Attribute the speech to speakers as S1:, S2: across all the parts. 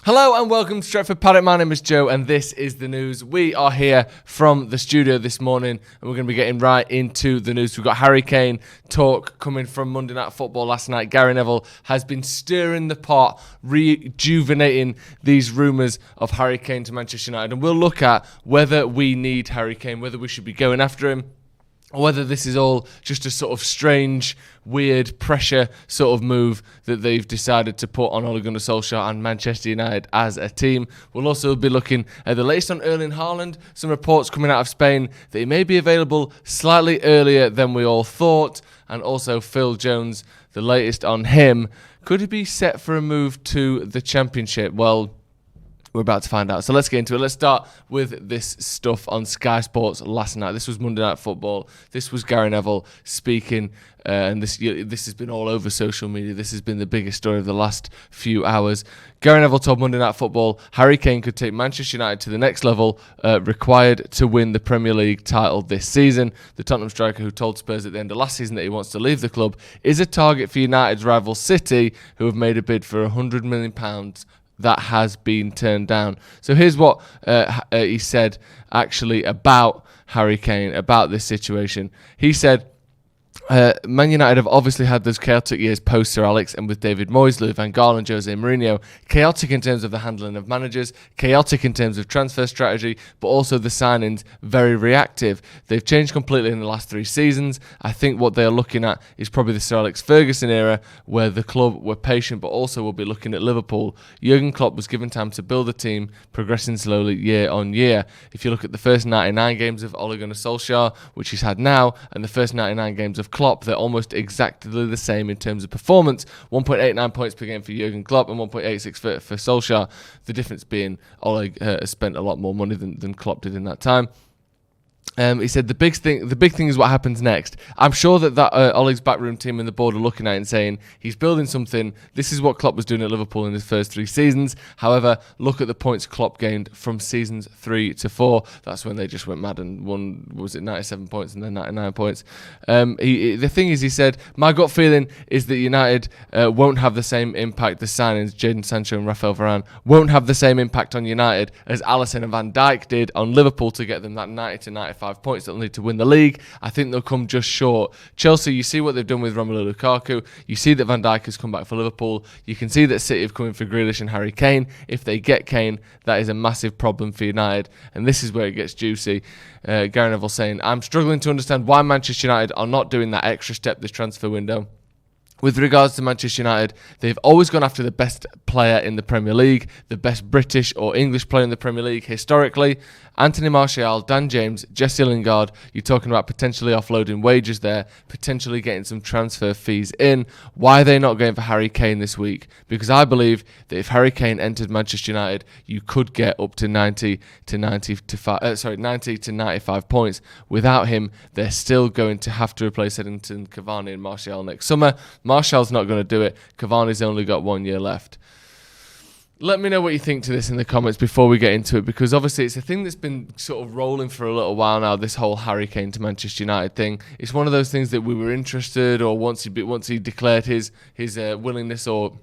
S1: Hello and welcome to Stretford Paddock. My name is Joe and this is the news. We are here from the studio this morning and we're going to be getting right into the news. We've got Harry Kane talk coming from Monday Night Football last night. Gary Neville has been stirring the pot, rejuvenating these rumours of Harry Kane to Manchester United, and we'll look at whether we need Harry Kane, whether we should be going after him, or whether this is all just a sort of strange, weird pressure sort of move that they've decided to put on Ole Gunnar Solskjaer and Manchester United as a team. We'll also be looking at the latest on Erling Haaland. Some reports coming out of Spain that he may be available slightly earlier than we all thought. And also Phil Jones, the latest on him. Could he be set for a move to the Championship? Well, we're about to find out. So let's get into it. Let's start with this stuff on Sky Sports last night. This was Monday Night Football. This was Gary Neville speaking, and this has been all over social media. This has been the biggest story of the last few hours. Gary Neville told Monday Night Football Harry Kane could take Manchester United to the next level, required to win the Premier League title this season. The Tottenham striker, who told Spurs at the end of last season that he wants to leave the club, is a target for United's rival City, who have made a bid for £100 million that has been turned down. So here's what he said actually about Harry Kane, about this situation. He said, Man United have obviously had those chaotic years post Sir Alex and with David Moyes, Louis van Gaal and Jose Mourinho. Chaotic in terms of the handling of managers, chaotic in terms of transfer strategy, but also the signings very reactive. They've changed completely in the last 3 seasons. I think what they're looking at is probably the Sir Alex Ferguson era, where the club were patient, but also will be looking at Liverpool. Jurgen Klopp was given time to build a team, progressing slowly year on year. If you look at the first 99 games of Ole Gunnar Solskjaer, which he's had now, and the first 99 games of Klopp, they're almost exactly the same in terms of performance. 1.89 points per game for Jurgen Klopp and 1.86 for Solskjaer. The difference being Ole has spent a lot more money than Klopp did in that time. He said the big thing is what happens next. I'm sure that Ole's backroom team and the board are looking at it and saying he's building something. This is what Klopp was doing at Liverpool in his first 3 seasons. However, look at the points Klopp gained from seasons 3 to 4. That's when they just went mad and won. Was it 97 points and then 99 points? The thing is, he said, my gut feeling is that United won't have the same impact. The signings, Jadon Sancho and Rafael Varane, won't have the same impact on United as Alisson and Van Dijk did on Liverpool to get them that 90 to 95 points that they'll need to win the league. I think they'll come just short. Chelsea, you see what they've done with Romelu Lukaku. You see that Van Dijk has come back for Liverpool. You can see that City have come in for Grealish and Harry Kane. If they get Kane, that is a massive problem for United. And this is where it gets juicy. Gary Neville saying, I'm struggling to understand why Manchester United are not doing that extra step this transfer window. With regards to Manchester United, they've always gone after the best player in the Premier League, the best British or English player in the Premier League historically. Anthony Martial, Dan James, Jesse Lingard, you're talking about potentially offloading wages there, potentially getting some transfer fees in. Why are they not going for Harry Kane this week? Because I believe that if Harry Kane entered Manchester United, you could get up to 90 to 95 points. Without him, they're still going to have to replace Edinson, Cavani and Martial next summer. Martial's not going to do it. Cavani's only got 1 year left. Let me know what you think to this in the comments before we get into it, because obviously it's a thing that's been sort of rolling for a little while now, this whole Harry Kane to Manchester United thing. It's one of those things that we were interested, or once he declared his willingness, or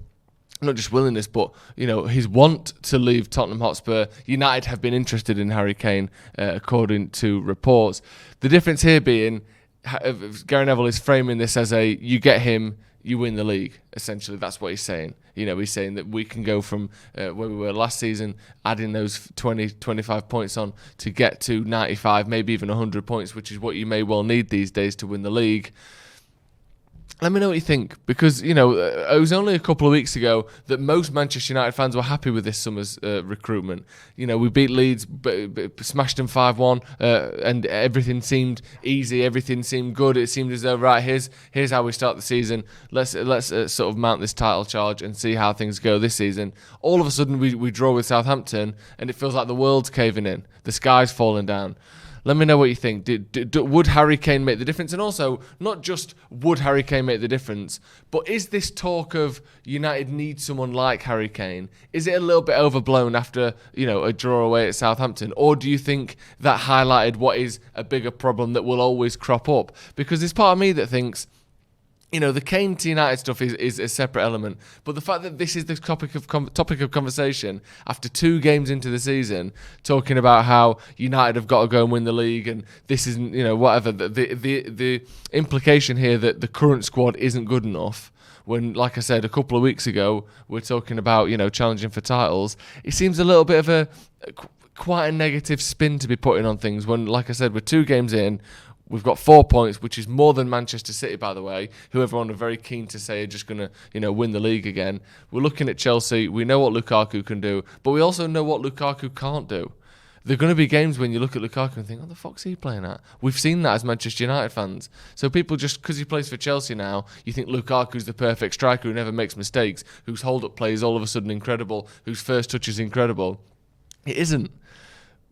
S1: not just willingness, but his want to leave Tottenham Hotspur, United have been interested in Harry Kane, according to reports. The difference here being, Gary Neville is framing this as you get him, you win the league. Essentially, that's what he's saying. He's saying that we can go from where we were last season, adding those 20, 25 points on to get to 95, maybe even 100 points, which is what you may well need these days to win the league. Let me know what you think, because, it was only a couple of weeks ago that most Manchester United fans were happy with this summer's recruitment. We beat Leeds, smashed them 5-1, and everything seemed easy, everything seemed good. It seemed as though, right, here's how we start the season. Let's sort of mount this title charge and see how things go this season. All of a sudden, we draw with Southampton, and it feels like the world's caving in. The sky's falling down. Let me know what you think. Would Harry Kane make the difference? And also, not just would Harry Kane make the difference, but is this talk of United need someone like Harry Kane, is it a little bit overblown after, a draw away at Southampton? Or do you think that highlighted what is a bigger problem that will always crop up? Because there's part of me that thinks, The Kane to United stuff is a separate element, but the fact that this is the topic of conversation after 2 games into the season, talking about how United have got to go and win the league, and this isn't, whatever. The implication here that the current squad isn't good enough. When, like I said, a couple of weeks ago, we're talking about challenging for titles. It seems a little bit of quite a negative spin to be putting on things. When, like I said, we're 2 games in. We've got 4 points, which is more than Manchester City, by the way, who everyone are very keen to say are just going to, win the league again. We're looking at Chelsea. We know what Lukaku can do, but we also know what Lukaku can't do. There are going to be games when you look at Lukaku and think, what the fuck's he playing at? We've seen that as Manchester United fans. So people just, because he plays for Chelsea now, you think Lukaku's the perfect striker who never makes mistakes, whose hold-up play is all of a sudden incredible, whose first touch is incredible. It isn't.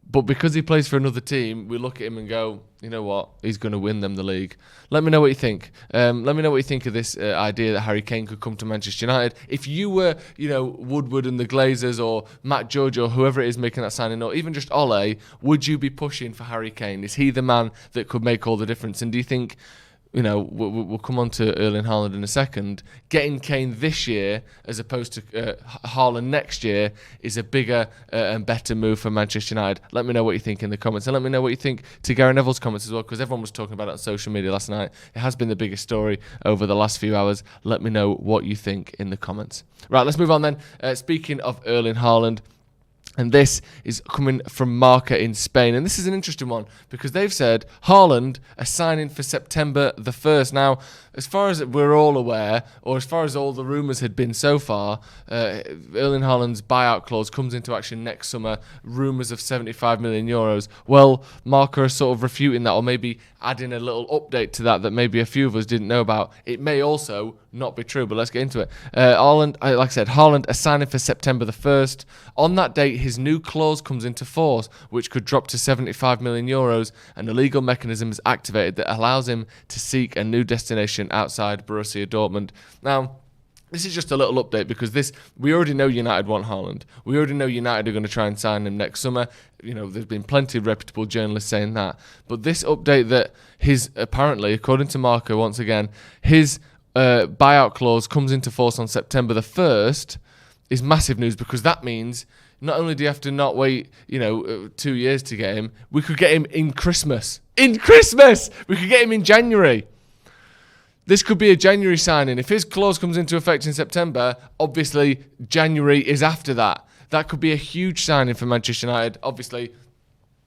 S1: But because he plays for another team, we look at him and go, you know what, he's going to win them the league. Let me know what you think. Let me know what you think of this idea that Harry Kane could come to Manchester United. If you were, Woodward and the Glazers, or Matt Judge, or whoever it is making that signing, or even just Ole, would you be pushing for Harry Kane? Is he the man that could make all the difference? And do you think, we'll come on to Erling Haaland in a second, getting Kane this year as opposed to Haaland next year is a bigger and better move for Manchester United? Let me know what you think in the comments, and let me know what you think to Gary Neville's comments as well, because everyone was talking about it on social media last night. It has been the biggest story over the last few hours. Let me know what you think in the comments. Right, let's move on then. Speaking of Erling Haaland, and this is coming from Marca in Spain. And this is an interesting one because they've said Haaland are signing for September the 1st. Now, as far as we're all aware, or as far as all the rumours had been so far, Erling Haaland's buyout clause comes into action next summer. Rumours of 75 million euros. Well, Marca are sort of refuting that, or maybe adding a little update to that maybe a few of us didn't know about. It may also not be true, but let's get into it. Haaland, like I said, Haaland are signing for September the 1st. On that date, his new clause comes into force, which could drop to 75 million euros, and a legal mechanism is activated that allows him to seek a new destination outside Borussia Dortmund. Now, this is just a little update because we already know United want Haaland. We already know United are going to try and sign him next summer. There's been plenty of reputable journalists saying that. But this update that apparently, according to Marco, once again, his buyout clause comes into force on September the 1st is massive news, because that means not only do you have to not wait, 2 years to get him, we could get him in Christmas. In Christmas! We could get him in January. This could be a January signing. If his clause comes into effect in September, obviously January is after that. That could be a huge signing for Manchester United. Obviously,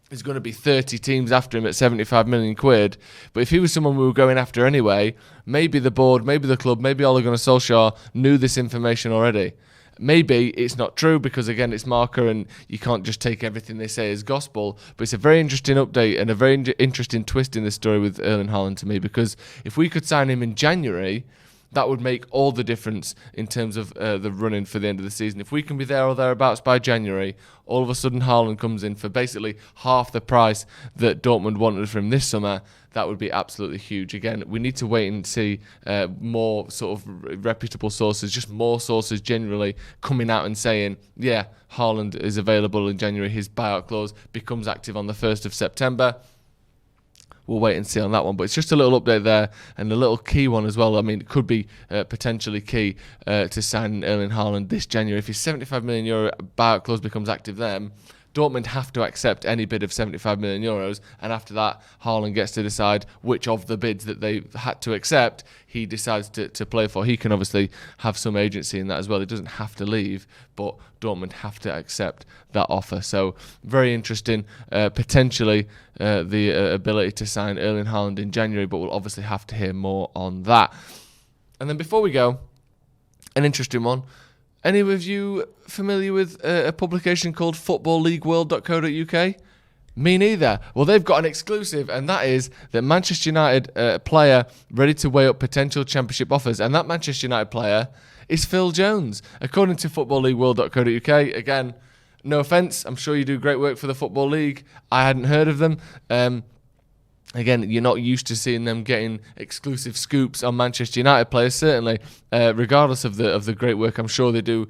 S1: there's going to be 30 teams after him at 75 million quid. But if he was someone we were going after anyway, maybe the board, maybe the club, maybe Ole Gunnar Solskjaer knew this information already. Maybe it's not true because, again, it's Marca and you can't just take everything they say as gospel. But it's a very interesting update and a very interesting twist in this story with Erling Haaland to me, because if we could sign him in January, that would make all the difference in terms of the running for the end of the season. If we can be there or thereabouts by January, all of a sudden Haaland comes in for basically half the price that Dortmund wanted from this summer. That would be absolutely huge. Again, we need to wait and see more sort of reputable sources, just more sources generally coming out and saying, yeah, Haaland is available in January. His buyout clause becomes active on the 1st of September. We'll wait and see on that one. But it's just a little update there, and a little key one as well. I mean, it could be potentially key to sign Erling Haaland this January. If his 75 million euro buyout clause becomes active then, Dortmund have to accept any bid of 75 million euros, and after that, Haaland gets to decide which of the bids that they had to accept he decides to play for. He can obviously have some agency in that as well. He doesn't have to leave, but Dortmund have to accept that offer. So very interesting, potentially the ability to sign Erling Haaland in January, but we'll obviously have to hear more on that. And then before we go, an interesting one. Any of you familiar with a publication called footballleagueworld.co.uk? Me neither. Well, they've got an exclusive, and that is that Manchester United player ready to weigh up potential championship offers, and that Manchester United player is Phil Jones. According to footballleagueworld.co.uk, again, no offence, I'm sure you do great work for the Football League. I hadn't heard of them. Again, you're not used to seeing them getting exclusive scoops on Manchester United players, certainly, regardless of the great work I'm sure they do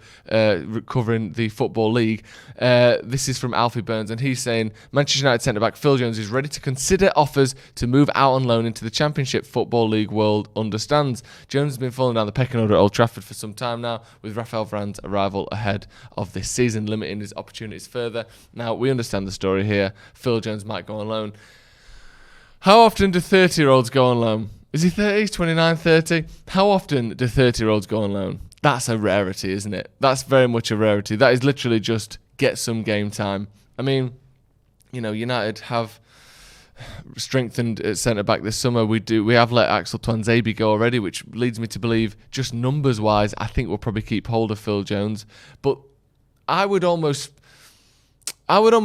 S1: covering the Football League. This is from Alfie Burns, and he's saying Manchester United centre-back Phil Jones is ready to consider offers to move out on loan into the Championship. Football League world understands. Jones has been falling down the pecking order at Old Trafford for some time now, with Rafael Varane's arrival ahead of this season, limiting his opportunities further. Now, we understand the story here. Phil Jones might go on loan. How often do 30-year-olds go on loan? Is he 30? He's 29, 30? How often do 30-year-olds go on loan? That's a rarity, isn't it? That's very much a rarity. That is literally just get some game time. I mean, United have strengthened at centre-back this summer. We have let Axel Tuanzebe go already, which leads me to believe, just numbers-wise, I think we'll probably keep hold of Phil Jones. But I would almost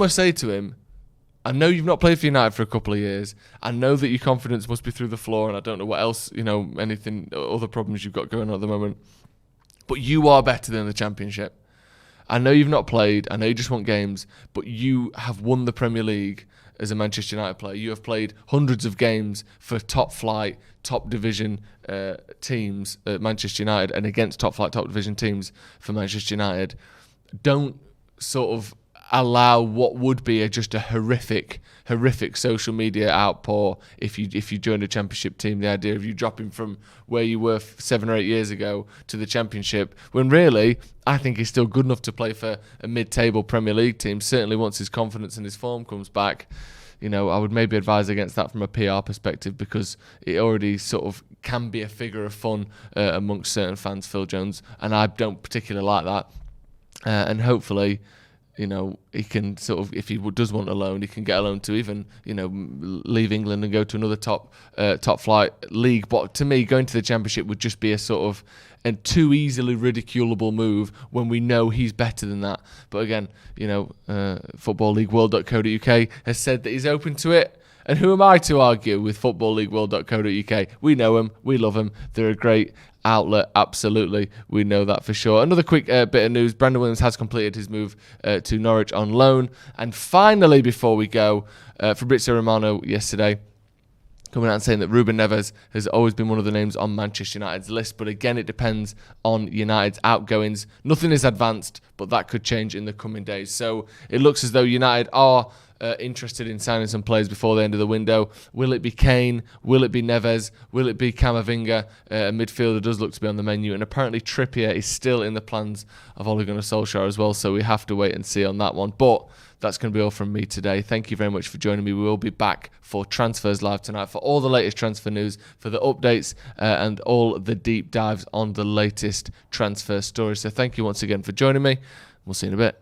S1: say to him, I know you've not played for United for a couple of years. I know that your confidence must be through the floor, and I don't know what else, anything, other problems you've got going on at the moment. But you are better than the Championship. I know you've not played. I know you just want games, but you have won the Premier League as a Manchester United player. You have played hundreds of games for top flight, top division teams at Manchester United, and against top flight, top division teams for Manchester United. Don't sort of allow what would be just a horrific social media outpour if you join a Championship team. The idea of you dropping from where you were 7 or 8 years ago to the Championship, when really I think he's still good enough to play for a mid-table Premier League team. Certainly once his confidence and his form comes back, I would maybe advise against that from a PR perspective, because it already sort of can be a figure of fun amongst certain fans, Phil Jones, and I don't particularly like that. And hopefully, he can sort of, if he does want a loan, he can get a loan to even, leave England and go to another top flight league. But to me, going to the Championship would just be a sort of too easily ridiculable move when we know he's better than that. But again, footballleagueworld.co.uk has said that he's open to it. And who am I to argue with footballleagueworld.co.uk? We know them, we love them, they're a great outlet, absolutely, we know that for sure. Another quick bit of news: Brandon Williams has completed his move to Norwich on loan. And finally, before we go, Fabrizio Romano yesterday coming out and saying that Ruben Neves has always been one of the names on Manchester United's list, but again, it depends on United's outgoings. Nothing is advanced, but that could change in the coming days. So it looks as though United are interested in signing some players before the end of the window. Will it be Kane? Will it be Neves? Will it be Camavinga? A midfielder does look to be on the menu, and apparently Trippier is still in the plans of Ole Gunnar Solskjaer as well, so we have to wait and see on that one. But that's going to be all from me today. Thank you very much for joining me. We will be back for Transfers Live tonight for all the latest transfer news, for the updates and all the deep dives on the latest transfer stories. So thank you once again for joining me. We'll see you in a bit.